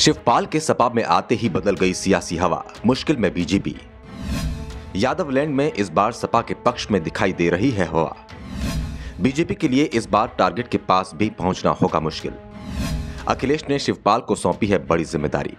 शिवपाल के सपा में आते ही बदल गई सियासी हवा, मुश्किल में बीजेपी। यादवलैंड में इस बार सपा के पक्ष में दिखाई दे रही है हवा। बीजेपी के लिए इस बार टारगेट के पास भी पहुंचना होगा मुश्किल। अखिलेश ने शिवपाल को सौंपी है बड़ी जिम्मेदारी।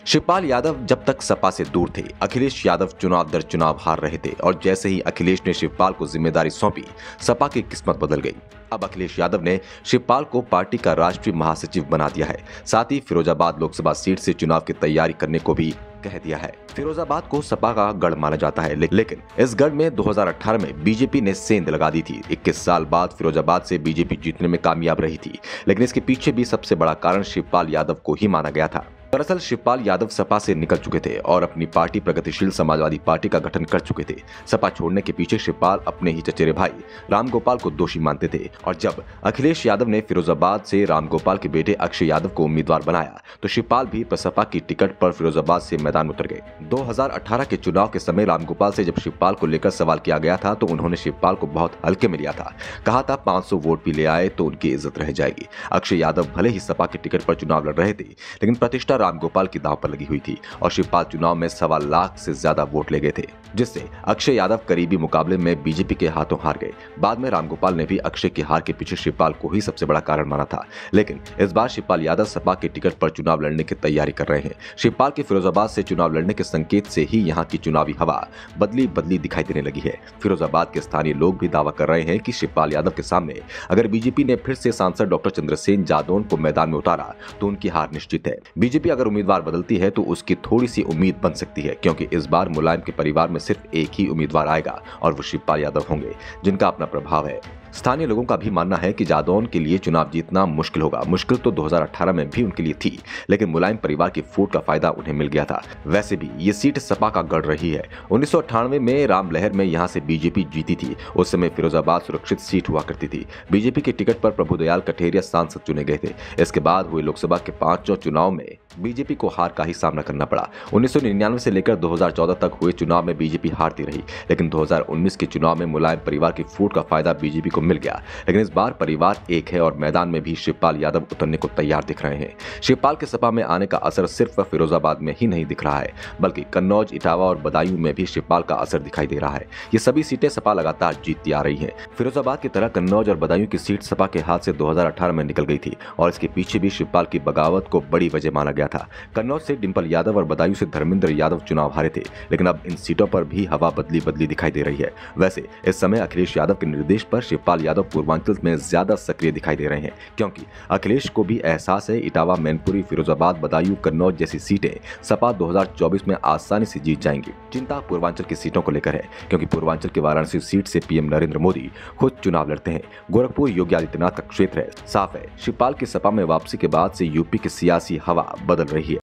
शिवपाल यादव जब तक सपा से दूर थे, अखिलेश यादव चुनाव दर चुनाव हार रहे थे और जैसे ही अखिलेश ने शिवपाल को जिम्मेदारी सौंपी, सपा की किस्मत बदल गई। अब अखिलेश यादव ने शिवपाल को पार्टी का राष्ट्रीय महासचिव बना दिया है। साथ ही फिरोजाबाद लोकसभा सीट से चुनाव की तैयारी करने को भी कह दिया है। फिरोजाबाद को सपा का गढ़ माना जाता है, लेकिन इस गढ़ में 2018 में बीजेपी ने सेंध लगा दी थी। 21 साल बाद फिरोजाबाद से बीजेपी जीतने में कामयाब रही थी, लेकिन इसके पीछे भी सबसे बड़ा कारण शिवपाल यादव को ही माना गया था। दरअसल शिवपाल यादव सपा से निकल चुके थे और अपनी पार्टी प्रगतिशील समाजवादी पार्टी का गठन कर चुके थे। सपा छोड़ने के पीछे शिवपाल अपने ही चचेरे भाई रामगोपाल को दोषी मानते थे और जब अखिलेश यादव ने फिरोजाबाद से रामगोपाल के बेटे अक्षय यादव को उम्मीदवार बनाया तो शिवपाल भी सपा की टिकट पर फिरोजाबाद से मैदान में उतर गए। 2018 के चुनाव के समय रामगोपाल से जब शिवपाल को लेकर सवाल किया गया था तो उन्होंने शिवपाल को बहुत हल्के में लिया था। कहा था 500 वोट भी ले आए तो उनकी इज्जत रह जाएगी। अक्षय यादव भले ही सपा की टिकट पर चुनाव लड़ रहे थे, लेकिन प्रतिष्ठा रामगोपाल की दांव पर लगी हुई थी और शिवपाल चुनाव में 1.25 लाख से ज्यादा वोट ले गए थे, जिससे अक्षय यादव करीबी मुकाबले में बीजेपी के हाथों हार गए। बाद में रामगोपाल ने भी अक्षय की हार के पीछे शिवपाल को ही सबसे बड़ा कारण माना था, लेकिन इस बार शिवपाल यादव सपा के टिकट पर चुनाव लड़ने की तैयारी कर रहे हैं। शिवपाल के फिरोजाबाद से चुनाव लड़ने के संकेत से ही यहाँ की चुनावी हवा बदली दिखाई देने लगी है। फिरोजाबाद के स्थानीय लोग भी दावा कर रहे हैं कि शिवपाल यादव के सामने अगर बीजेपी ने फिर से सांसद डॉक्टर चंद्रसेन जादौन को मैदान में उतारा तो उनकी हार निश्चित है। बीजेपी अगर उम्मीदवार बदलती है तो उसकी थोड़ी सी उम्मीद बन सकती है, क्योंकि इस बार मुलायम के परिवार में सिर्फ एक ही उम्मीदवार आएगा और वो शिवपाल यादव होंगे, जिनका अपना प्रभाव है। स्थानीय लोगों का भी मानना है कि जादौन के लिए चुनाव जीतना मुश्किल होगा। मुश्किल तो 2018 में भी उनके लिए थी, लेकिन मुलायम परिवार की फूट का फायदा उन्हें मिल गया था। वैसे भी ये सीट सपा का गढ़ रही है। 1998 में रामलहर में यहां से बीजेपी जीती थी। उस समय फिरोजाबाद सुरक्षित सीट हुआ करती थी। बीजेपी के टिकट पर प्रभुदयाल कठेरिया सांसद चुने गए थे। इसके बाद हुए लोकसभा के 5 चुनाव में बीजेपी को हार का ही सामना करना पड़ा। 1999 से लेकर 2014 तक हुए चुनाव में बीजेपी हारती रही, लेकिन 2019 के चुनाव में मुलायम परिवार की फूट का फायदा बीजेपी को मिल गया। लेकिन इस बार परिवार एक है और मैदान में भी शिवपाल यादव उतरने को तैयार दिख रहे हैं। शिवपाल के सपा में आने का असर सिर्फ फिरोजाबाद में ही नहीं दिख रहा है, बल्कि कन्नौज, इटावा और बदायूं में भी शिवपाल का असर दिखाई दे रहा है। ये सभी सीटें सपा लगातार जीतती आ रही है। फिरोजाबाद की तरह कन्नौज और बदायूं की सीट सपा के हाथ से 2018 में निकल गई थी और इसके पीछे भी शिवपाल की बगावत को बड़ी वजह माना गया था। कन्नौज से डिंपल यादव और बदायूं से धर्मेंद्र यादव चुनाव हारे थे, लेकिन अब इन सीटों पर भी हवा बदली दिखाई दे रही है। वैसे इस समय अखिलेश यादव के निर्देश पर शिवपाल यादव पूर्वांचल में ज्यादा सक्रिय दिखाई दे रहे हैं, क्योंकि अखिलेश को भी एहसास है इटावा, मैनपुरी, फिरोजाबाद, बदायूं, कन्नौज जैसी सीटें सपा 2024 में आसानी से जीत जाएंगी। चिंता पूर्वांचल की सीटों को लेकर है, क्योंकि पूर्वांचल की वाराणसी सीट से पीएम नरेंद्र मोदी खुद चुनाव लड़ते हैं। गोरखपुर योगी आदित्यनाथ का क्षेत्र है। साफ है शिवपाल की सपा में वापसी के बाद से यूपी की सियासी हवा बदल रही है।